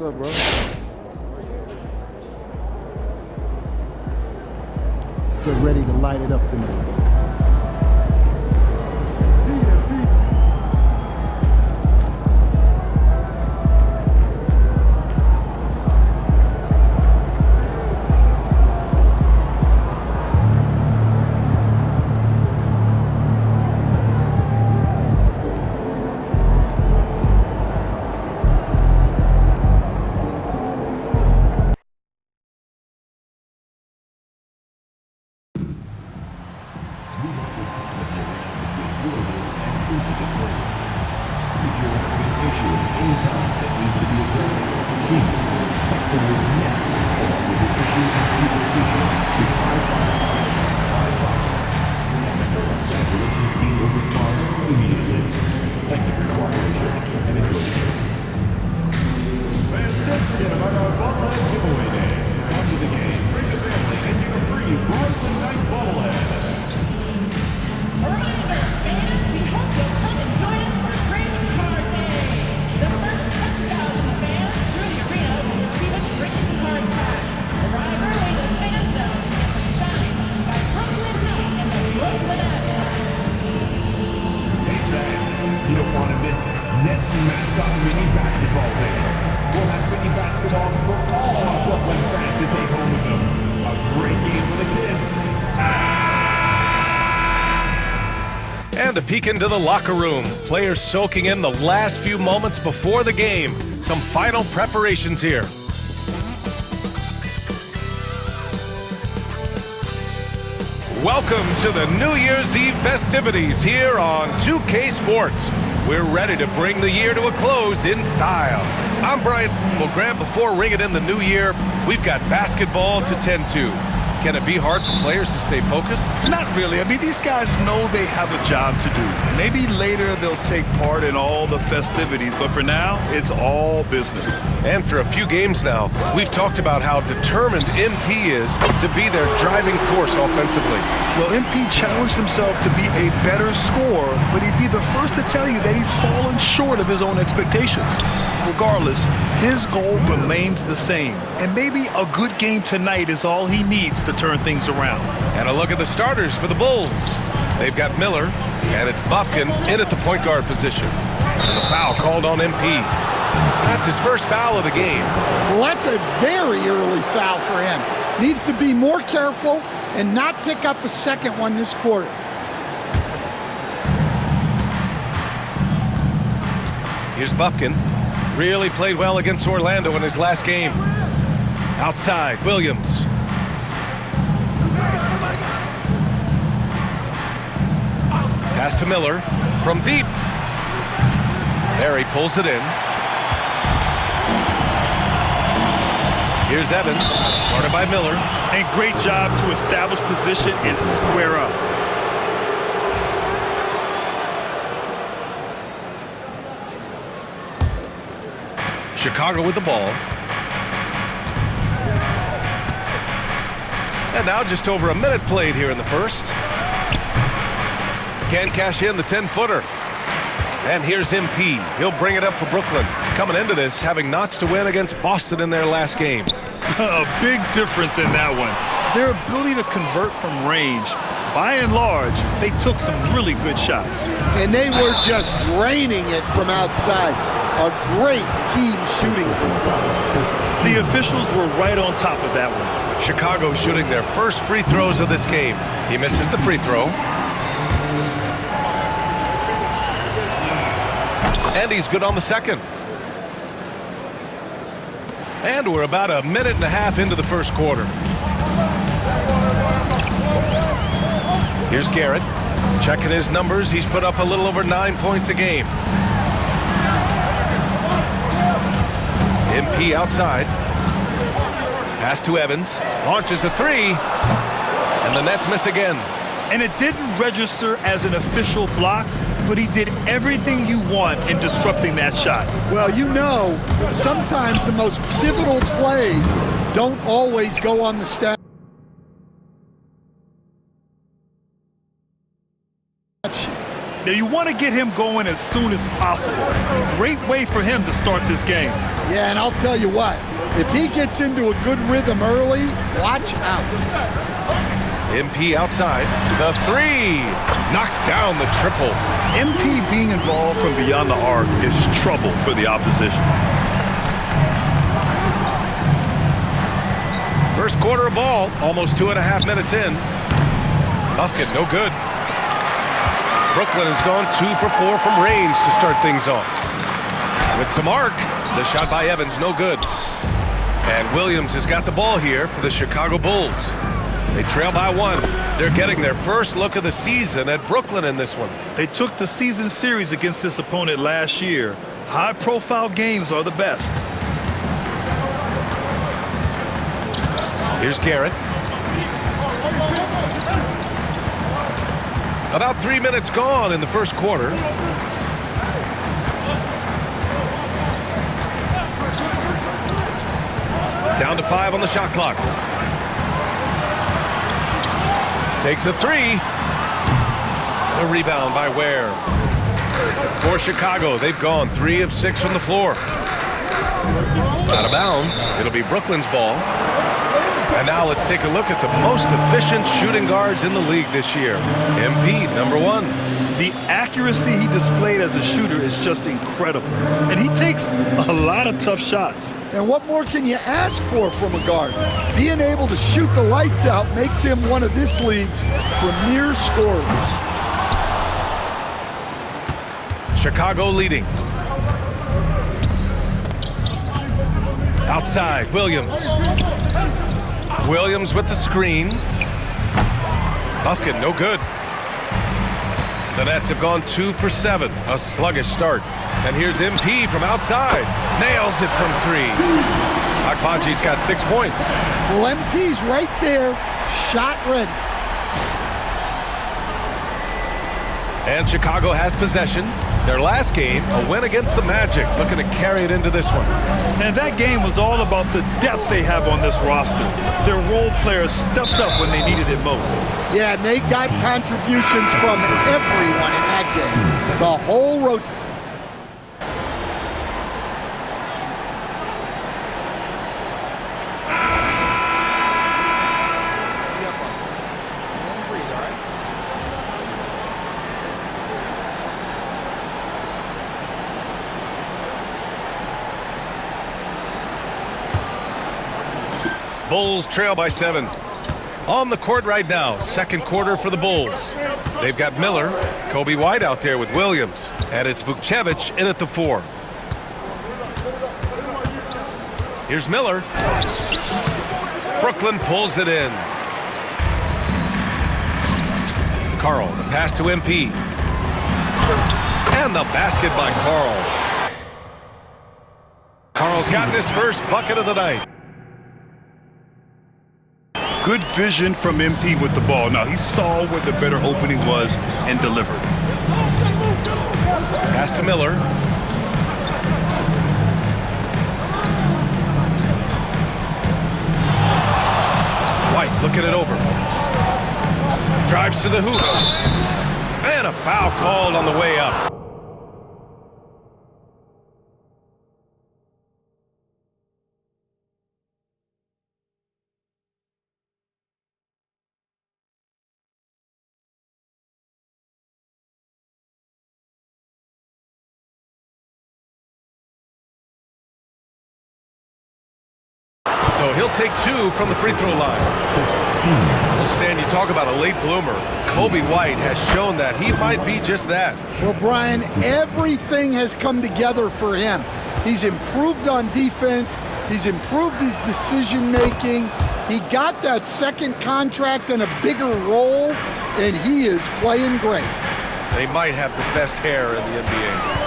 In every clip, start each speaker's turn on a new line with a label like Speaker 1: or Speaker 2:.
Speaker 1: up, bro?
Speaker 2: Get ready to light it up tonight.
Speaker 3: You don't want to miss Nets mascot mini basketball day. We'll have mini basketballs for all our Brooklyn fans to take home with them. A great game for the kids.
Speaker 4: And a peek into the locker room. Players soaking in the last few moments before the game. Some final preparations here. Welcome to the New Year's Eve festivities here on 2K Sports. We're ready to bring the year to a close in style. I'm Brian. Well, Grant, before ringing in the new year, we've got basketball to tend to. Can it be hard for players to stay focused?
Speaker 5: Not really. I mean, these guys know they have a job to do. Maybe later they'll take part in all the festivities, but for now, it's all business.
Speaker 4: And for a few games now, we've talked about how determined MP is to be their driving force offensively.
Speaker 5: Well, MP challenged himself to be a better scorer, but he'd be the first to tell you that he's fallen short of his own expectations. Regardless, his goal remains the same, and maybe a good game tonight is all he needs to turn things around.
Speaker 4: And a look at the starters for the Bulls. They've got Miller, and it's Bufkin in at the point guard position. And the foul called on MP. That's his first foul of the game.
Speaker 2: Well, that's a very early foul for him. Needs to be more careful and not pick up a second one this quarter.
Speaker 4: Here's Bufkin. Really played well against Orlando in his last game. Outside, Williams. Pass to Miller from deep. There he pulls it in. Here's Evans, guarded by Miller.
Speaker 5: And great job to establish position and square up.
Speaker 4: Chicago with the ball. And now just over a minute played here in the first. Can't cash in the 10-footer. And here's MP. He'll bring it up for Brooklyn. Coming into this, having notched to win against Boston in their last game.
Speaker 5: A big difference in that one. Their ability to convert from range. By and large, they took some really good shots.
Speaker 2: And they were just draining it from outside. A great team shooting performance.
Speaker 5: The officials were right on top of that one.
Speaker 4: Chicago shooting their first free throws of this game. He misses the free throw. And he's good on the second. And we're about a minute and a half into the first quarter. Here's Garrett. Checking his numbers. He's put up a little over 9 points a game. MP outside. Pass to Evans. Launches a three. And the Nets miss again.
Speaker 5: And it didn't register as an official block, but he did everything you want in disrupting that shot.
Speaker 2: Well, you know, sometimes the most pivotal plays don't always go on the stat sheet.
Speaker 5: Now, you want to get him going as soon as possible. Great way for him to start this game.
Speaker 2: Yeah, and I'll tell you what, if he gets into a good rhythm early, watch out.
Speaker 4: MP outside. The three. Knocks down the triple.
Speaker 5: MP being involved from beyond the arc is trouble for the opposition.
Speaker 4: First quarter of ball, almost 2.5 minutes in. Buffkin, no good. Brooklyn has gone 2 for 4 from range to start things off. With some arc, the shot by Evans, no good. And Williams has got the ball here for the Chicago Bulls. They trail by 1. They're getting their first look of the season at Brooklyn in this one.
Speaker 5: They took the season series against this opponent last year. High-profile games are the best.
Speaker 4: Here's Garrett. About 3 minutes gone in the first quarter. Down to 5 on the shot clock. Takes a 3. The rebound by Ware. For Chicago, they've gone 3 of 6 from the floor. Out of bounds. It'll be Brooklyn's ball. And now let's take a look at the most efficient shooting guards in the league this year. MP, number 1.
Speaker 5: The accuracy he displayed as a shooter is just incredible. And he takes a lot of tough shots.
Speaker 2: And what more can you ask for from a guard? Being able to shoot the lights out makes him one of this league's premier scorers.
Speaker 4: Chicago leading. Outside, Williams. Williams with the screen. Buffkin, no good. The Nets have gone 2 for 7. A sluggish start. And here's MP from outside. Nails it from 3. Akbaji's got 6 points.
Speaker 2: Well, MP's right there, shot ready.
Speaker 4: And Chicago has possession. Their last game, a win against the Magic, looking to carry it into this one.
Speaker 5: And that game was all about the depth they have on this roster. Their role players stepped up when they needed it most.
Speaker 2: Yeah, and they got contributions from everyone in that game. The whole rotation.
Speaker 4: Bulls trail by 7. On the court right now, second quarter for the Bulls. They've got Miller, Kobe White out there with Williams, and it's Vukcevic in at the 4. Here's Miller. Brooklyn pulls it in. Carl, the pass to MP. And the basket by Carl. Carl's gotten his first bucket of the night.
Speaker 5: Good vision from MP with the ball. Now, he saw where the better opening was and delivered.
Speaker 4: Pass to Miller. White looking it over. Drives to the hoop. And a foul called on the way up. So he'll take 2 from the free throw line. Well, Stan, you talk about a late bloomer. Kobe White has shown that he might be just that.
Speaker 2: Well, Brian, everything has come together for him. He's improved on defense. He's improved his decision-making. He got that second contract and a bigger role, and he is playing great.
Speaker 4: And he might have the best hair in the NBA.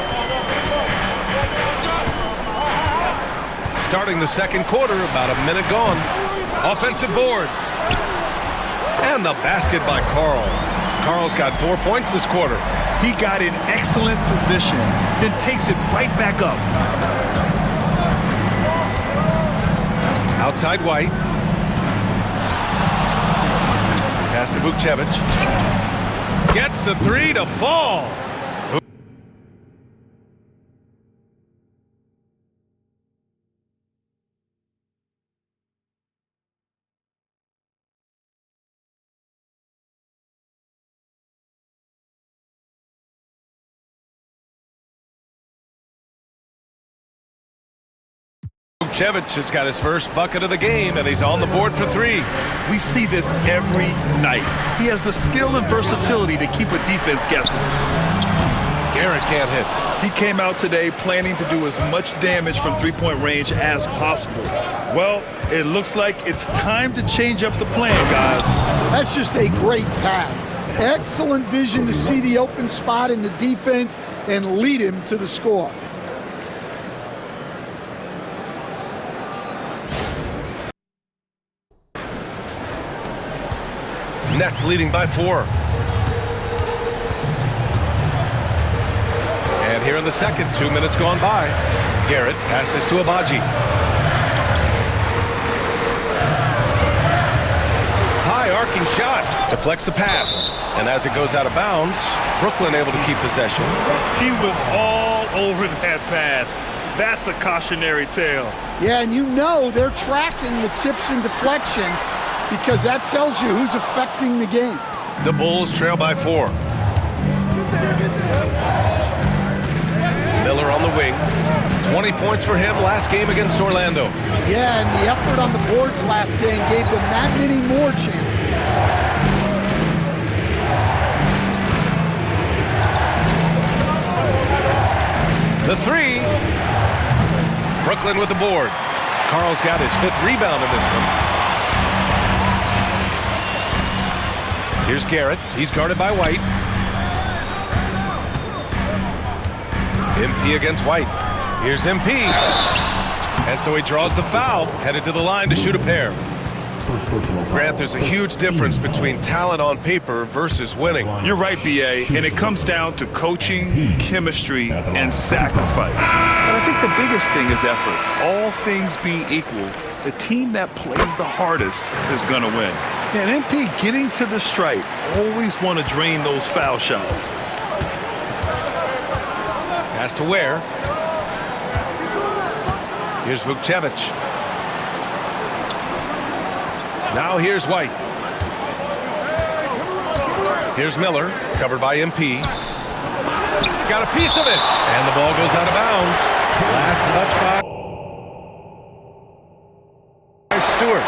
Speaker 4: Starting the second quarter, about a minute gone. Offensive board. And the basket by Carl. Carl's got 4 points this quarter.
Speaker 5: He got in excellent position, then takes it right back up.
Speaker 4: Outside White. Pass to Vukcevic. Gets the 3 to fall. Vukcevic has got his first bucket of the game, and he's on the board for 3.
Speaker 5: We see this every night. He has the skill and versatility to keep a defense guessing.
Speaker 4: Garrett can't hit.
Speaker 5: He came out today planning to do as much damage from three-point range as possible. Well, it looks like it's time to change up the plan, guys.
Speaker 2: That's just a great pass. Excellent vision to see the open spot in the defense and lead him to the score.
Speaker 4: Nets leading by 4. And here in the second, 2 minutes gone by. Garrett passes to Agbaji. High arcing shot. Deflects the pass. And as it goes out of bounds, Brooklyn able to keep possession.
Speaker 5: He was all over that pass. That's a cautionary tale.
Speaker 2: Yeah, and you know they're tracking the tips and deflections because that tells you who's affecting the game.
Speaker 4: The Bulls trail by 4. Miller on the wing. 20 points for him last game against Orlando.
Speaker 2: Yeah, and the effort on the boards last game gave them that many more chances.
Speaker 4: The 3. Brooklyn with the board. Karl's got his 5th rebound in this one. Here's Garrett. He's guarded by White. MP against White. Here's MP. And so he draws the foul, headed to the line to shoot a pair. Grant, there's a huge difference between talent on paper versus winning.
Speaker 5: You're right, B.A., and it comes down to coaching, chemistry, and sacrifice. But I think the biggest thing is effort. All things being equal, the team that plays the hardest is going to win. And MP getting to the stripe, always want to drain those foul shots.
Speaker 4: Pass to Ware. Here's Vukcevic. Now here's White. Here's Miller, covered by MP. Got a piece of it, and the ball goes out of bounds. Last touch by Stewart.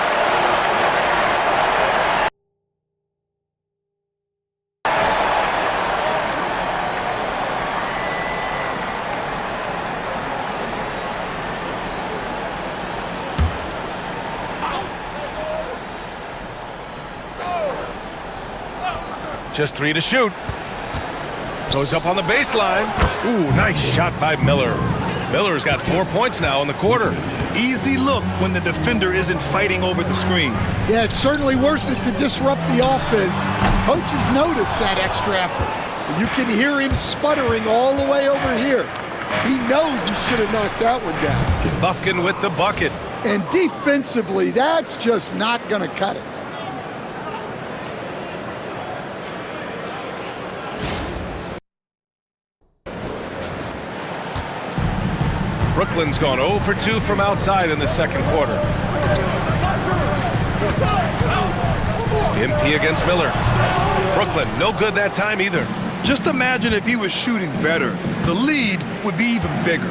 Speaker 4: Just 3 to shoot. Goes up on the baseline. Ooh, nice shot by Miller. Miller's got 4 points now in the quarter.
Speaker 5: Easy look when the defender isn't fighting over the screen.
Speaker 2: Yeah, it's certainly worth it to disrupt the offense. Coaches notice that extra effort. You can hear him sputtering all the way over here. He knows he should have knocked that one down.
Speaker 4: Bufkin with the bucket.
Speaker 2: And defensively, that's just not going to cut it.
Speaker 4: Brooklyn's gone 0 for 2 from outside in the second quarter. MP against Miller. Brooklyn, no good that time either.
Speaker 5: Just imagine if he was shooting better. The lead would be even bigger.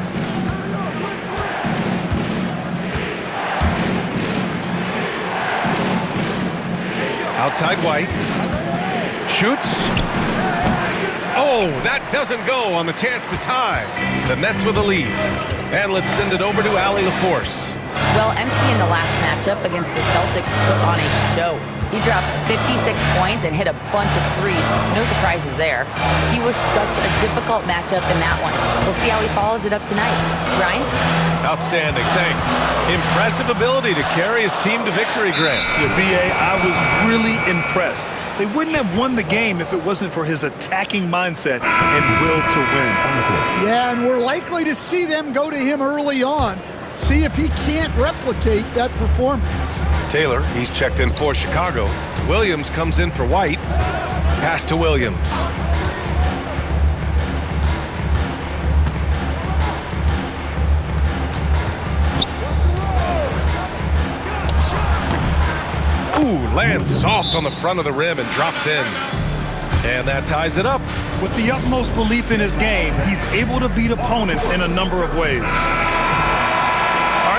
Speaker 4: Outside White. Shoots. Oh, that doesn't go on the chance to tie. The Nets with the lead. And let's send it over to Allie LaForce.
Speaker 1: Well, MP in the last matchup against the Celtics put on a show. He dropped 56 points and hit a bunch of threes. No surprises there. He was such a difficult matchup in that one. We'll see how he follows it up tonight. Brian?
Speaker 4: Outstanding, thanks. Impressive ability to carry his team to victory, Grant.
Speaker 5: With B.A., I was really impressed. They wouldn't have won the game if it wasn't for his attacking mindset and will to win.
Speaker 2: Yeah, and we're likely to see them go to him early on. See if he can't replicate that performance.
Speaker 4: Taylor, he's checked in for Chicago. Williams comes in for White. Pass to Williams. Ooh, lands soft on the front of the rim and drops in. And that ties it up.
Speaker 5: With the utmost belief in his game, he's able to beat opponents in a number of ways.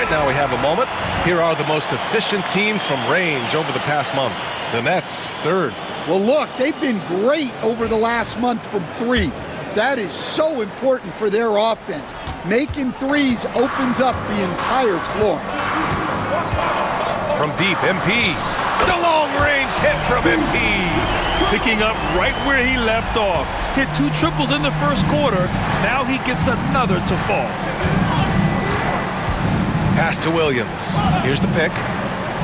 Speaker 4: All right, now we have a moment. Here are the most efficient teams from range over the past month. The Nets, third.
Speaker 2: Well, look, they've been great over the last month from three. That is so important for their offense. Making threes opens up the entire floor.
Speaker 4: From deep, MP. The long-range hit from MP.
Speaker 5: Picking up right where he left off. Hit 2 triples in the first quarter. Now he gets another to fall.
Speaker 4: Pass to Williams. Here's the pick.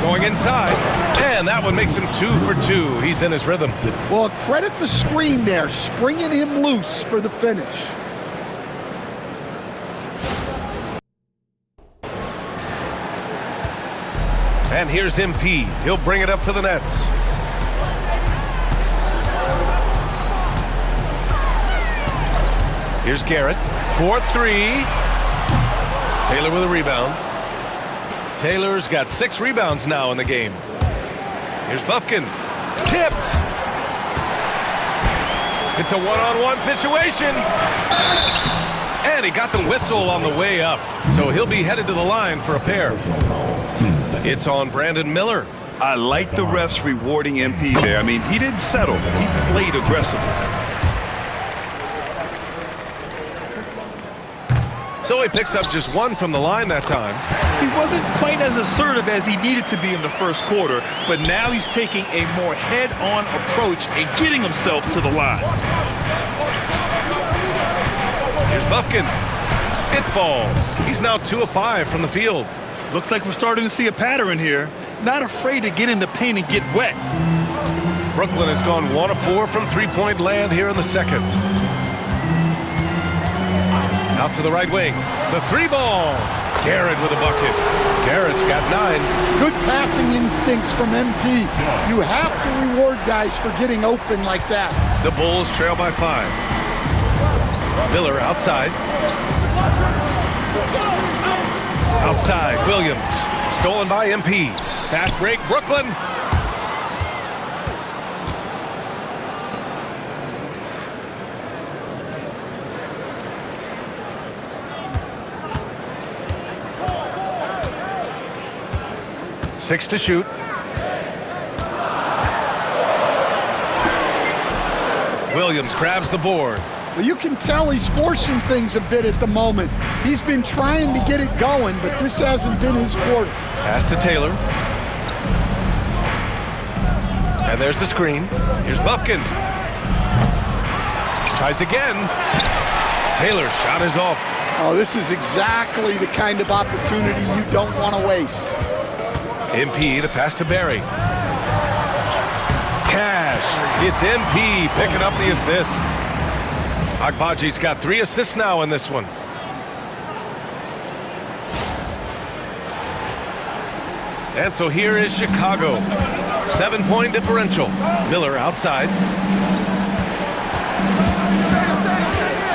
Speaker 4: Going inside. And that one makes him 2 for 2. He's in his rhythm.
Speaker 2: Well, credit the screen there, springing him loose for the finish.
Speaker 4: And here's MP. He'll bring it up for the Nets. Here's Garrett. 4-3. Taylor with a rebound. Taylor's got 6 rebounds now in the game. Here's Bufkin. Tipped. It's a one-on-one situation. And he got the whistle on the way up. So he'll be headed to the line for a pair. It's on Brandon Miller.
Speaker 5: I like the refs rewarding MP there. I mean, he didn't settle. He played aggressively.
Speaker 4: So he picks up just 1 from the line that time.
Speaker 5: He wasn't quite as assertive as he needed to be in the first quarter, but now he's taking a more head-on approach and getting himself to the line.
Speaker 4: Here's Bufkin. It falls. He's now 2 of 5 from the field.
Speaker 5: Looks like we're starting to see a pattern here. Not afraid to get in the paint and get wet.
Speaker 4: Brooklyn has gone 1 of 4 from three-point land here in the second. Out to the right wing. The 3-ball. Garrett with a bucket. Garrett's got 9.
Speaker 2: Good passing instincts from MP. You have to reward guys for getting open like that.
Speaker 4: The Bulls trail by 5. Miller outside. Outside, Williams. Stolen by MP. Fast break, Brooklyn. Six to shoot. Williams grabs the board.
Speaker 2: Well, you can tell he's forcing things a bit at the moment. He's been trying to get it going, but this hasn't been his quarter.
Speaker 4: Pass to Taylor. And there's the screen. Here's Bufkin. Tries again. Taylor's shot is off.
Speaker 2: Oh, this is exactly the kind of opportunity you don't want to waste.
Speaker 4: MP, the pass to Barry. Cash. It's MP picking up the assist. Agbaji's got 3 assists now in this one. And so here is Chicago. 7-point differential. Miller outside.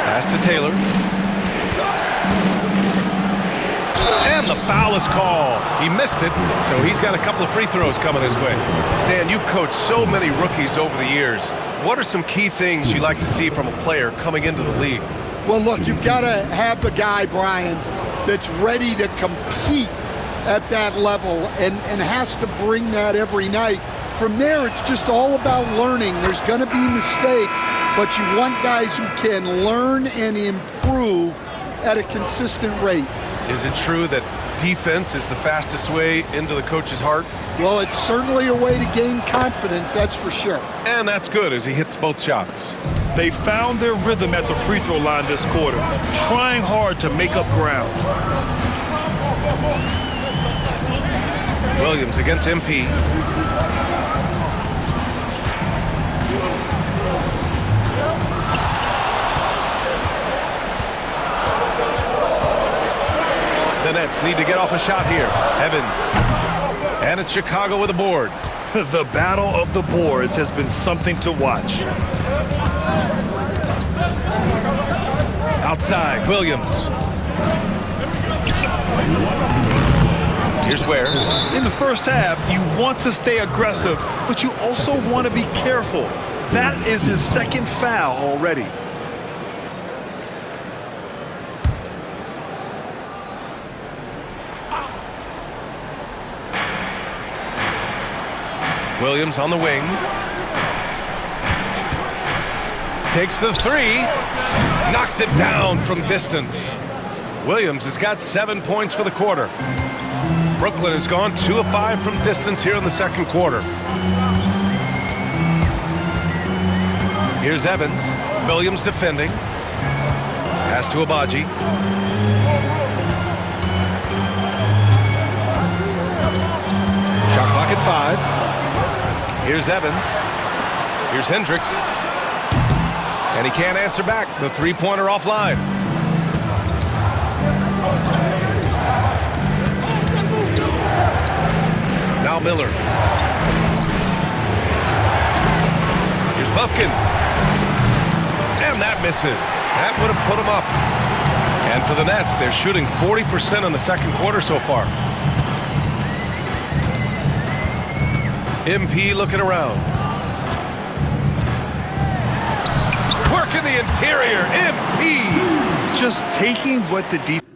Speaker 4: Pass to Taylor. And the foul is called. He missed it, so he's got a couple of free throws coming his way. Stan, you coached so many rookies over the years. What are some key things you like to see from a player coming into the league?
Speaker 2: Well, look, you've got to have a guy, Brian, that's ready to compete at that level and has to bring that every night. From there, it's just all about learning. There's going to be mistakes, but you want guys who can learn and improve at a consistent rate.
Speaker 4: Is it true that defense is the fastest way into the coach's heart?
Speaker 2: Well, it's certainly a way to gain confidence, that's for sure.
Speaker 4: And that's good as he hits both shots.
Speaker 5: They found their rhythm at the free throw line this quarter, trying hard to make up ground.
Speaker 4: Williams against MP. The Nets need to get off a shot here. Evans. And it's Chicago with a board.
Speaker 5: The battle of the boards has been something to watch.
Speaker 4: Outside, Williams. Here's Ware.
Speaker 5: In the first half, you want to stay aggressive, but you also want to be careful. That is his second foul already.
Speaker 4: Williams on the wing. Takes the three. Knocks it down from distance. Williams has got 7 points for the quarter. Brooklyn has gone 2 of 5 from distance here in the second quarter. Here's Evans. Williams defending. Pass to Agbaji. Shot clock at 5. Here's Evans. Here's Hendricks. And he can't answer back. The three-pointer offline. Now Miller. Here's Bufkin. And that misses. That would have put him up. And for the Nets, they're shooting 40% in the second quarter so far. MP looking around. Work in the interior. MP.
Speaker 5: Just taking what the defense